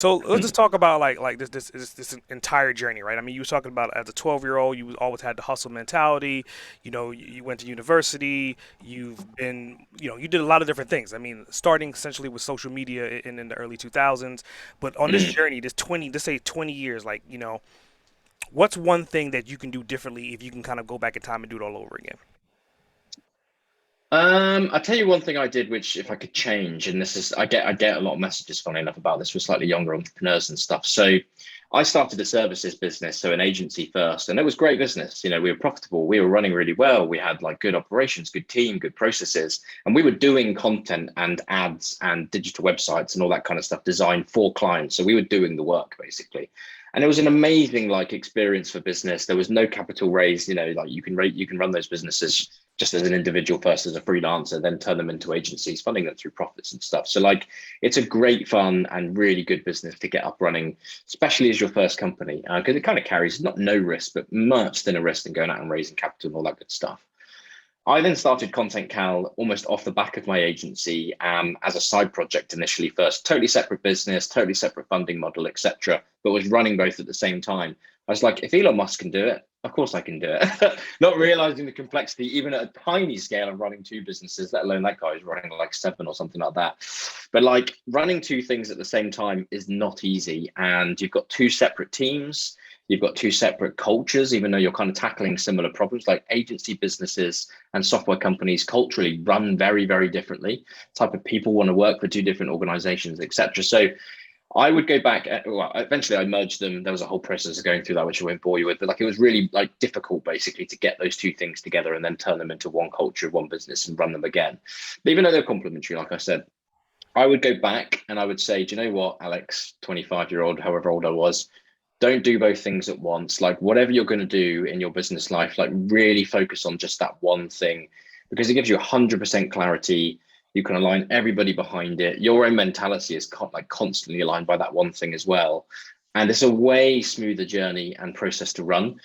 So let's just talk about like this entire journey, right? I mean, you were talking about as a 12-year-old, you always had the hustle mentality. You went to university. You've been, you did a lot of different things. I mean, starting essentially with social media in the early 2000s, but on this journey, this 20, let's say 20 years, like, what's one thing that you can do differently if you can kind of go back in time and do it all over again? I'll tell you one thing I did, which if I could change, and this is I get a lot of messages, funny enough, about this with slightly younger entrepreneurs and stuff. So I started a services business, so an agency first, and it was great business. We were profitable, we were running really well, we had like good operations, good team, good processes, and we were doing content and ads and digital websites and all that kind of stuff designed for clients. So we were doing the work basically. And it was an amazing like experience for business. There was no capital raised, like you can run those businesses just as an individual first as a freelancer, then turn them into agencies, funding them through profits and stuff. So like it's a great fun and really good business to get up running, especially as your first company, because it kind of carries not no risk, but much thinner risk than going out and raising capital and all that good stuff. I then started ContentCal almost off the back of my agency as a side project initially first, totally separate business, totally separate funding model, etc. But was running both at the same time. I was like, if Elon Musk can do it, of course I can do it. Not realizing the complexity, even at a tiny scale of running two businesses, let alone that guy is running like seven or something like that. But like running two things at the same time is not easy. And you've got two separate teams. You've got two separate cultures, even though you're kind of tackling similar problems. Like agency businesses and software companies culturally run very, very differently. Type of people want to work for two different organizations, etc. So I would go back. Well, eventually I merged them. There was a whole process of going through that, which I won't bore you with. But like it was really like difficult, basically, to get those two things together and then turn them into one culture, one business, and run them again. But even though they're complementary, like I said, I would go back and I would say, do you know what, Alex, 25-year-old, however old I was, don't do both things at once. Like whatever you're going to do in your business life, like really focus on just that one thing because it gives you 100% clarity. You can align everybody behind it. Your own mentality is like constantly aligned by that one thing as well. And it's a way smoother journey and process to run.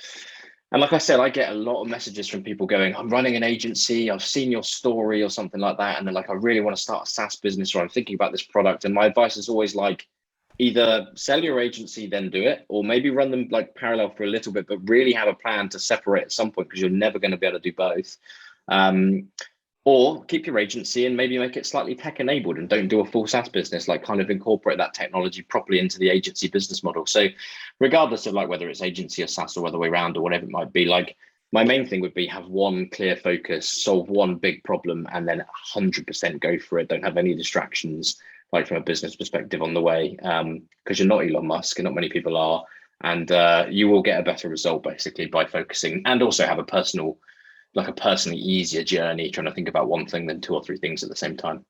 And like I said, I get a lot of messages from people going, I'm running an agency, I've seen your story or something like that. And they're like, I really want to start a SaaS business or I'm thinking about this product. And my advice is always like, either sell your agency, then do it, or maybe run them like parallel for a little bit, but really have a plan to separate at some point because you're never going to be able to do both. Um, or keep your agency and maybe make it slightly tech enabled and don't do a full SaaS business, like kind of incorporate that technology properly into the agency business model. So regardless of like whether it's agency or SaaS or other way around or whatever it might be, like my main thing would be have one clear focus, solve one big problem, and then 100% go for it. Don't have any distractions, like from a business perspective on the way, because you're not Elon Musk, and not many people are, and you will get a better result basically by focusing, and also have a personally easier journey trying to think about one thing than two or three things at the same time.